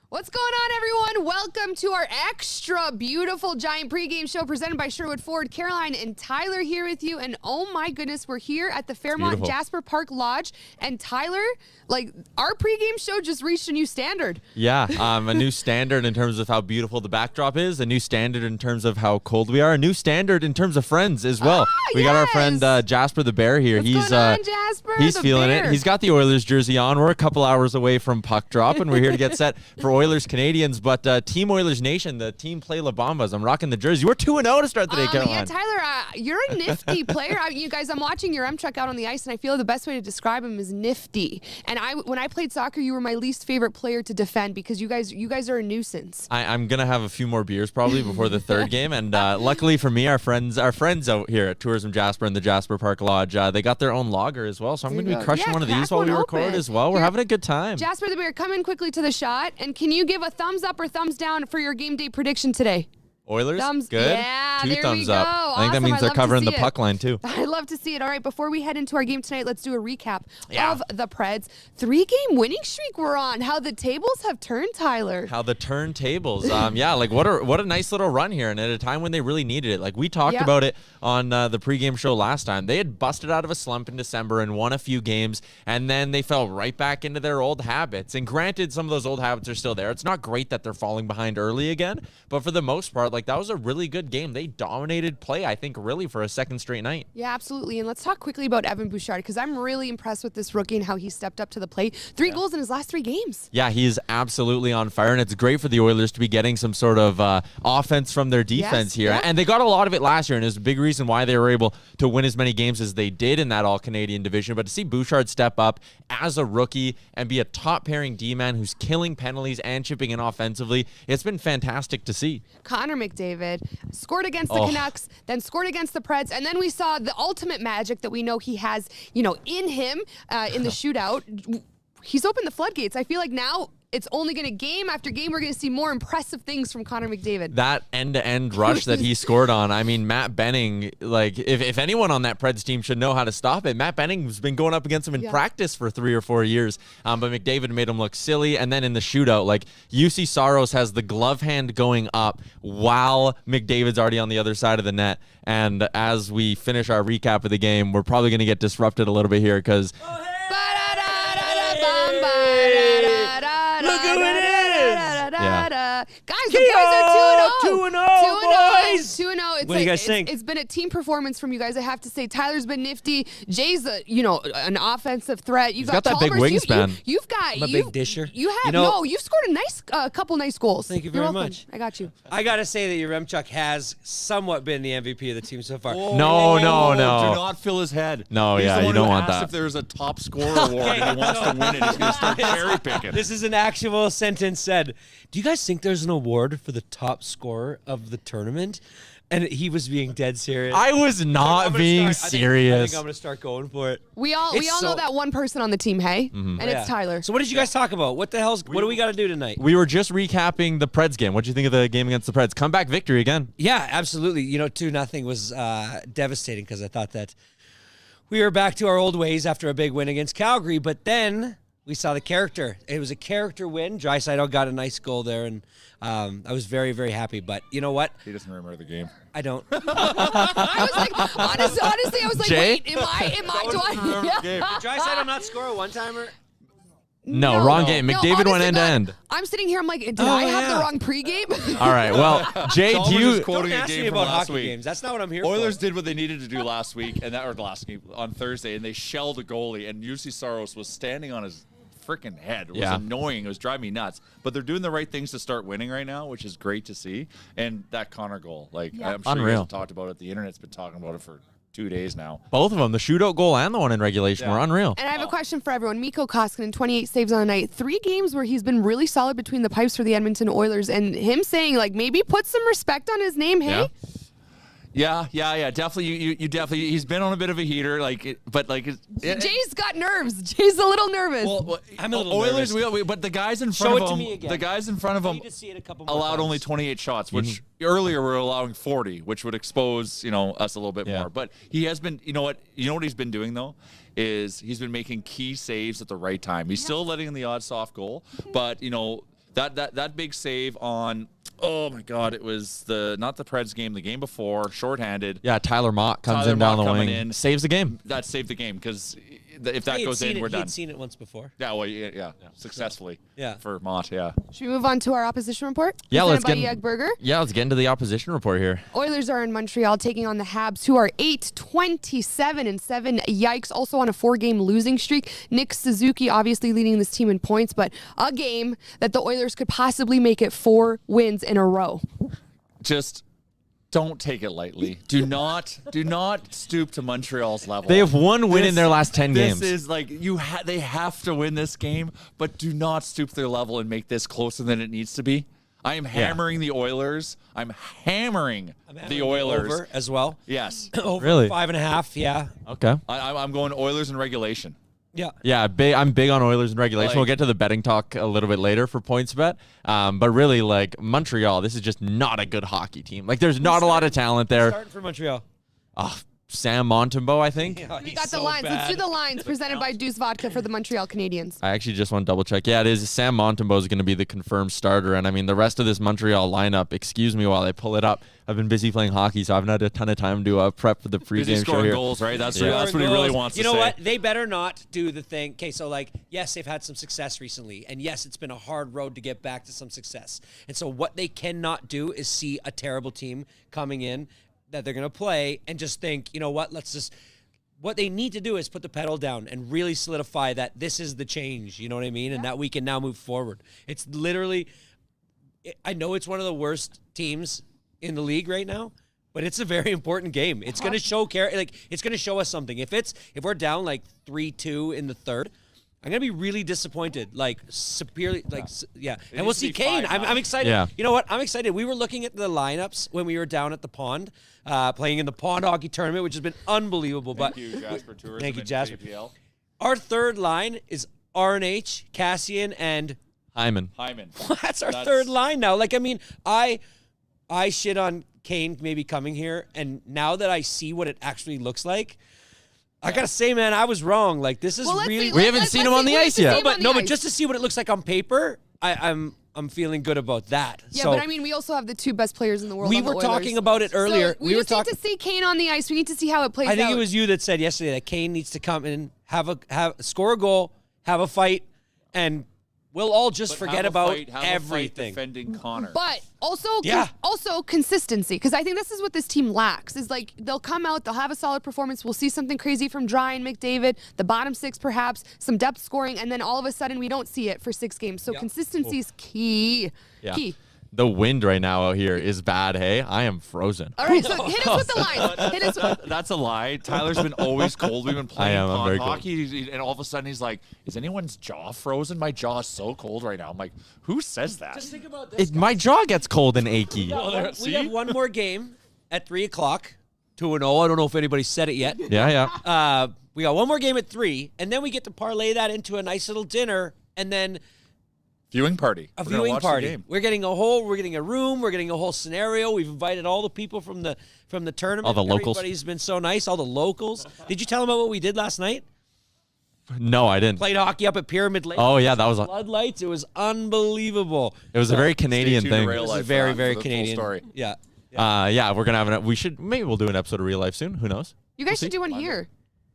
What's going on, everyone? Welcome to our extra beautiful giant pregame show presented by Sherwood Ford. Caroline and Tyler here with you. And oh my goodness, we're here at the Fairmont Jasper Park Lodge. And Tyler, like, our pregame show just reached a new standard. Yeah, a new standard in terms of how beautiful the backdrop is, a new standard in terms of how cold we are, a new standard in terms of friends as well. We got our friend Jasper the Bear here. What's going on, Jasper? He's feeling it. He's got the Oilers jersey on. We're a couple hours away from puck drop, and we're here to get set for Oilers Canadiens, but Team Oilers Nation, the Team Play La Bambas. I'm rocking the jersey. We're 2-0 to start the day, Caroline. Yeah, Tyler, you're a nifty player. You guys, I'm watching your M-Truck out on the ice, and I feel the best way to describe him is nifty. And when I played soccer, you were my least favorite player to defend because you guys are a nuisance. I'm gonna have a few more beers probably before the third game, and luckily for me, our friends out here at Tourism Jasper and the Jasper Park Lodge, they got their own lager as well. So I'm gonna be crushing one of these while we record as well. We're having a good time. Jasper the Bear, come in quickly to the shot, and can you give a thumbs up or thumbs down for your game day prediction today? Oilers? Thumbs, good. Yeah, Two there thumbs we go. up. I think that means they're covering the puck line too. I'd love to see it. All right, before we head into our game tonight, let's do a recap of the Preds 3-game winning streak we're on. How the tables have turned, Tyler. How the turntables. Yeah, like what a nice little run here, and at a time when they really needed it. Like we talked about it on the pregame show last time. They had busted out of a slump in December and won a few games, and then they fell right back into their old habits. And granted, some of those old habits are still there. It's not great that they're falling behind early again, but for the most part, like that was a really good game. They dominated play, I think, really for a second straight night. Yeah, absolutely. And let's talk quickly about Evan Bouchard, because I'm really impressed with this rookie and how he stepped up to the plate. 3 goals in his last 3 games. Yeah, he is absolutely on fire, and it's great for the Oilers to be getting some sort of offense from their defense here. And they got a lot of it last year, and it was a big reason why they were able to win as many games as they did in that All-Canadian division. But to see Bouchard step up as a rookie and be a top-pairing D-man who's killing penalties and chipping in offensively, it's been fantastic to see. Connor McDavid scored against the Canucks, then scored against the Preds, and then we saw the ultimate magic that we know he has, in him in the shootout. He's opened the floodgates. I feel like now it's only going to game after game, we're going to see more impressive things from Connor McDavid. That end-to-end rush that he scored on, I mean, Matt Benning, like, if anyone on that Preds team should know how to stop it, Matt Benning's been going up against him in practice for 3 or 4 years, but McDavid made him look silly, and then in the shootout, like, UC Saros has the glove hand going up while McDavid's already on the other side of the net, and as we finish our recap of the game, we're probably going to get disrupted a little bit here, because... Look who it is! Guys, the boys are 2-0, boys! 2-0. What do you guys think? It's been a team performance from you guys, I have to say. Tyler's been nifty. Jay's, an offensive threat. He's got that big wingspan. You've got... I'm a big disher. You have, you've scored a nice, couple nice goals. Thank you very much. I got you. I got to say that your Remchuk has somewhat been the MVP of the team so far. No. Do not fill his head. No, you don't want that. If there's a top scorer award and he wants to win it, he's going to start cherry picking. This is an actual sentence said. Do you guys think there's an award for the top scorer of the tournament? And he was being dead serious. I was not being serious. I think I'm going to start going for it. We all know that one person on the team, hey? Mm-hmm. And it's Tyler. So what did you guys talk about? What do we got to do tonight? We were just recapping the Preds game. What did you think of the game against the Preds? Comeback victory again. Yeah, absolutely. 2-0 was devastating because I thought that we were back to our old ways after a big win against Calgary. But then we saw the character. It was a character win. Draisaitl got a nice goal there, and I was very, very happy. But you know what? He doesn't remember the game. I don't. I was like, honestly, I was like, Jay? wait, do I? Did Draisaitl not score a one-timer? No, wrong game. McDavid went end to end. I'm sitting here. I'm like, did I have the wrong pregame? All right. Well, Jay, Don't ask me about hockey games. That's not what I'm here Oilers for. did what they needed to do last week, last game on Thursday, and they shelled a goalie, and UC Saros was standing on his freaking head. It was annoying. It was driving me nuts. But they're doing the right things to start winning right now, which is great to see. And that Connor goal, I'm sure you guys have talked about it. The internet's been talking about it for 2 days now. Both of them, the shootout goal and the one in regulation, were unreal. And I have a question for everyone. Mikko Koskinen, 28 saves on a night. 3 games where he's been really solid between the pipes for the Edmonton Oilers, and him saying, like, maybe put some respect on his name, hey? Yeah, definitely. You definitely. He's been on a bit of a heater, Jay's got nerves. Jay's a little nervous. Well, I'm a little Oilers. nervous. But the guys in Show front it of to him, me again. the guys in front of I him need to see it a couple more allowed times. only 28 shots, which earlier were allowing 40, which would expose us a little bit more. But he has been. You know what he's been doing though is he's been making key saves at the right time. He's still letting in the odd soft goal, but that big save on. Oh my God! It was not the Preds game, the game before, shorthanded. Yeah, Tyler Mott comes in down the wing, saves the game. That saved the game because if that goes in, we're done. He'd seen it once before. Yeah, well, yeah, successfully. Yeah. For Mott, yeah. Should we move on to our opposition report? Yeah, let's Presented get. by Egg Burger. Yeah, let's get into the opposition report here. Oilers are in Montreal taking on the Habs, who are 8-27-7. Yikes! Also on a 4-game losing streak. Nick Suzuki obviously leading this team in points, but a game that the Oilers could possibly make it 4 wins in a row. Just don't take it lightly. Do not stoop to Montreal's level. They have one win in their last 10 games. This is like they have to win this game, but do not stoop to their level and make this closer than it needs to be. I am hammering the Oilers. I'm hammering the Oilers over as well. Yes. Over Really? 5.5. Yeah. Okay. I'm going Oilers in regulation. Yeah. Yeah, I'm big on Oilers in regulation. We'll get to the betting talk a little bit later for points bet. But really, Montreal, this is just not a good hockey team. There's not a lot of talent there. Starting for Montreal. Sam Montembeau, I think. Yeah, We got the lines. Let's do the lines presented by Deuce Vodka for the Montreal Canadiens. I actually just want to double check. Yeah, it is. Sam Montembeau is going to be the confirmed starter. And I mean, the rest of this Montreal lineup, excuse me while I pull it up. I've been busy playing hockey, so I haven't had a ton of time to prep for the Busy pregame show scoring here. goals, right? That's Yeah. what he really wants to say. You know what? They better not do the thing. Okay, so yes, they've had some success recently, and yes, it's been a hard road to get back to some success. And so what they cannot do is see a terrible team coming in that they're going to play and just think, you know what, what they need to do is put the pedal down and really solidify that this is the change, you know what I mean? And that we can now move forward. It's literally, I know it's one of the worst teams in the league right now, but it's a very important game. It's going to show it's going to show us something. If we're down 3-2 in the third, I'm going to be really disappointed, severely, yeah. And we'll see Kane. I'm excited. Yeah. You know what? I'm excited. We were looking at the lineups when we were down at the pond, playing in the pond hockey tournament, which has been unbelievable. Thank you, Jasper Tourism. Thank you, and Jasper. JPL. Our third line is RNH, Cassian, and Hyman. That's our third line now. I shit on Kane maybe coming here, and now that I see what it actually looks like, I gotta say, man, I was wrong. This is really. We haven't seen him on the ice yet. But just to see what it looks like on paper, I'm feeling good about that. Yeah, so, but I mean, we also have the 2 best players in the world. we on the were Oilers. talking about it earlier. So we were just need talking. to see Kane on the ice. We need to see how it plays out. I think it was you that said yesterday that Kane needs to come in, score a goal, have a fight, and we'll all just forget about everything. Defending Connor. But also, Yeah. also consistency, because I think this is what this team lacks. Is they'll come out, they'll have a solid performance. We'll see something crazy from Dry and McDavid, the bottom 6 perhaps, some depth scoring, and then all of a sudden we don't see it for 6 games. So consistency is key. Yeah. Key. The wind right now out here is bad, hey? I am frozen. All right, so hit us with the line. Hit us with. That's a lie. Tyler's been always cold. We've been playing I'm pond very cold. hockey, and all of a sudden he's like, "Is anyone's jaw frozen? My jaw is so cold right now." I'm like, "Who says that?" Just think about this. My jaw gets cold and achy. We have one more game at 3:00, 2-0. I don't know if anybody said it yet. Yeah. We got one more game at 3, and then we get to parlay that into a nice little dinner, and then Viewing party. a We're gonna viewing watch the party. game. We're getting a room, we're getting a whole scenario. We've invited all the people from the tournament. All the locals. Everybody's been so nice, all the locals. Did you tell them about what we did last night? No, I didn't. Played hockey up at Pyramid Lake. Oh, yeah, that was floodlights. It was unbelievable. It was a very Stay Canadian tuned to thing. Real It was Life a very, for very the full Canadian story. Yeah. Yeah, we're gonna have maybe we'll do an episode of Real Life soon. Who knows? You guys should do one here.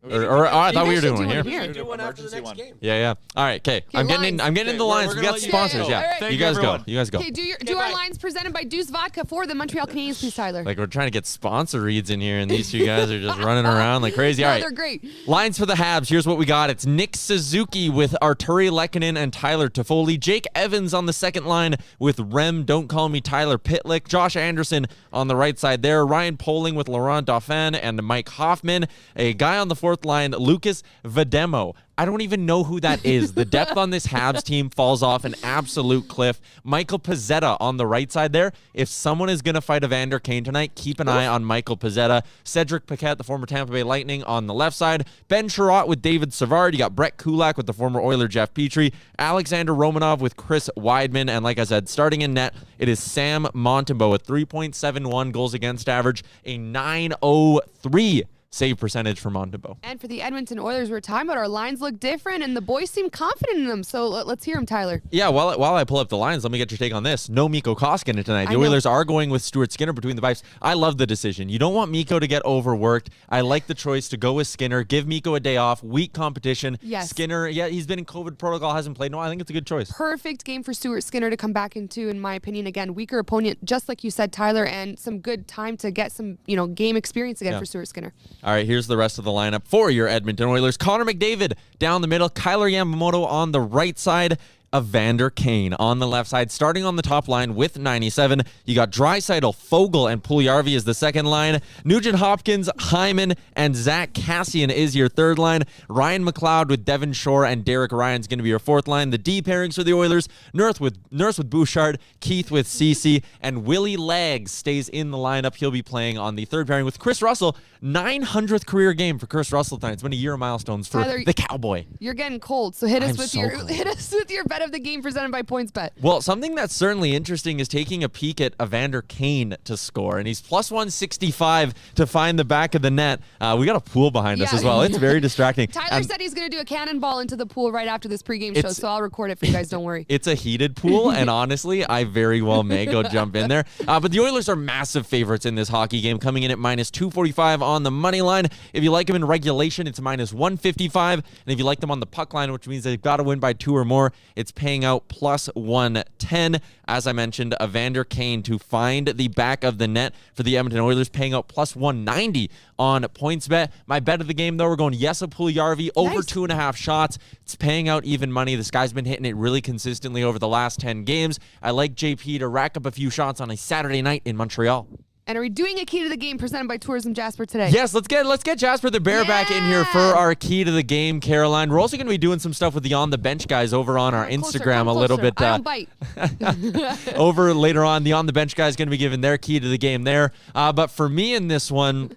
Or I thought we were guys should doing one do here. one here. Do one after the Emergency next one. game. Yeah. All right, okay. I'm getting lines. in the Okay, lines. we're We gonna got let you sponsors. go. Yeah. All right. Thank You you, guys everyone. go. You guys go. Okay, do our lines presented by Deuce Vodka for the Montreal Canadiens, please, Tyler. Like we're trying to get sponsor reads in here, and these 2 guys are just running around like crazy. No, All right. they're great. Lines for the Habs. Here's what we got. It's Nick Suzuki with Arturi Lehkonen and Tyler Toffoli. Jake Evans on the second line with Rem Don't Call Me Tyler Pitlick. Josh Anderson on the right side there. Ryan Poling with Laurent Dauphin and Mike Hoffman. A guy on the fourth fourth line, Lucas Vedemo. I don't even know who that is. The depth on this Habs team falls off an absolute cliff. Michael Pezzetta on the right side there. If someone is going to fight Evander Kane tonight, keep an eye on Michael Pezzetta. Cedric Paquette, the former Tampa Bay Lightning, on the left side. Ben Sherratt with David Savard. You got Brett Kulak with the former Oiler Jeff Petrie. Alexander Romanov with Chris Weidman. And like I said, starting in net, it is Sam Montembeault with 3.71 goals against average, a 903 save percentage for Montembeault. And for the Edmonton Oilers, we're talking about our lines look different, and the boys seem confident in them. So let's hear them, Tyler. Yeah, while I pull up the lines, let me get your take on this. No Mikko Koskinen tonight. The Oilers are going with Stuart Skinner between the pipes. I love the decision. You don't want Mikko to get overworked. I like the choice to go with Skinner. Give Mikko a day off. Weak competition. Yes. Skinner, yeah, he's been in COVID protocol, hasn't played. No, I think it's a good choice. Perfect game for Stuart Skinner to come back into, in my opinion. Again, weaker opponent, just like you said, Tyler, and some good time to get some, game experience again for Stuart Skinner. All right, here's the rest of the lineup for your Edmonton Oilers. Connor McDavid down the middle. Kyler Yamamoto on the right side. Evander Kane on the left side. Starting on the top line with 97, you got Draisaitl, Fogle, and Puljujarvi as the second line. Nugent Hopkins, Hyman, and Zach Kassian is your third line. Ryan McLeod with Devon Shore and Derek Ryan's going to be your fourth line. The D pairings for the Oilers, Nurse with Bouchard, Keith with Ceci, and Willie Leggs stays in the lineup. He'll be playing on the third pairing with Chris Russell. 900th career game for Chris Russell tonight. It's been a year of milestones for Tyler, the Cowboy. You're getting cold, so hit us I'm with so your cold. hit us with your bet of the game presented by PointsBet. Well, something that's certainly interesting is taking a peek at Evander Kane to score, and he's plus 165 to find the back of the net. We got a pool behind us as well. It's very distracting. Tyler said he's going to do a cannonball into the pool right after this pregame show, so I'll record it for you guys. Don't worry. It's a heated pool, and honestly, I very well may go jump in there. But the Oilers are massive favorites in this hockey game, coming in at minus 245 on the money line. If you like them in regulation, it's minus 155. And if you like them on the puck line, which means they've got to win by 2 or more, it's paying out plus 110. As I mentioned, Evander Kane to find the back of the net for the Edmonton Oilers, paying out plus 190 on PointsBet. My bet of the game, though, we're going Jesse Puljujarvi over 2.5 shots. It's paying out even money. This guy's been hitting it really consistently over the last 10 games. I like JP to rack up a few shots on a Saturday night in Montreal. And are we doing a key to the game presented by Tourism Jasper today? Yes, let's get Jasper the Bear back in here for our key to the game, Caroline. We're also going to be doing some stuff with the On the Bench guys over on our Instagram a little bit. I don't bite. Over later on, the On the Bench guys going to be giving their key to the game there. But for me in this one,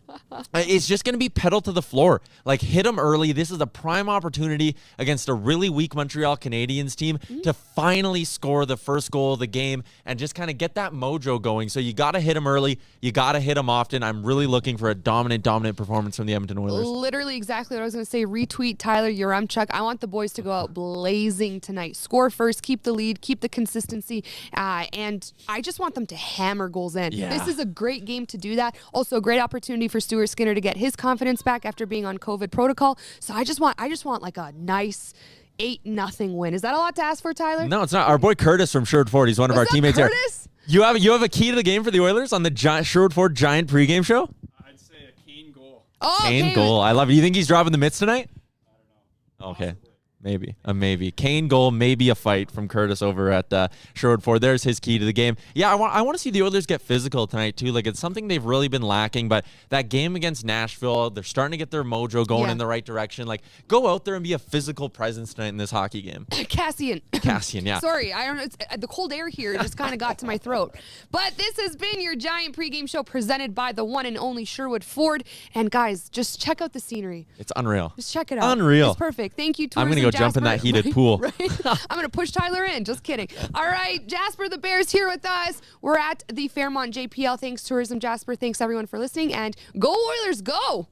it's just going to be pedal to the floor. Like, hit them early. This is a prime opportunity against a really weak Montreal Canadiens team to finally score the first goal of the game and just kind of get that mojo going. So you got to hit them early. You got to hit them often. I'm really looking for a dominant performance from the Edmonton Oilers. Literally exactly what I was going to say. Retweet Tyler Yaremchuk. I want the boys to go out blazing tonight. Score first, keep the lead, keep the consistency, and I just want them to hammer goals in. Yeah. This is a great game to do that. Also a great opportunity for Stuart Skinner to get his confidence back after being on COVID protocol. So I just want like a nice 8-0 win. Is that a lot to ask for, Tyler? No, it's not. Our boy Curtis from Sherwood Fourty, he's one of our teammates Curtis? here. You have a key to the game for the Oilers on the Sherwood Ford Giant pregame show? I'd say a Kane goal. Oh, Kane goal. I love it. You think he's dropping the mitts tonight? I don't know. Okay. Maybe. Maybe. Kane goal, maybe a fight from Curtis over at Sherwood Ford. There's his key to the game. Yeah, I want to see the Oilers get physical tonight, too. Like, it's something they've really been lacking. But that game against Nashville, they're starting to get their mojo going in the right direction. Like, go out there and be a physical presence tonight in this hockey game. Cassian, yeah. Sorry, I don't know. It's, the cold air here just kind of got to my throat. But this has been your Giant pregame show presented by the one and only Sherwood Ford. And guys, just check out the scenery. It's unreal. Just check it out. Unreal. It's perfect. Thank you, Tourism I'm going to go jump in that heated pool. Right? I'm going to push Tyler in. Just kidding. All right, Jasper the Bear's here with us. We're at the Fairmont JPL. Thanks, Tourism Jasper. Thanks, everyone, for listening. And go Oilers, go!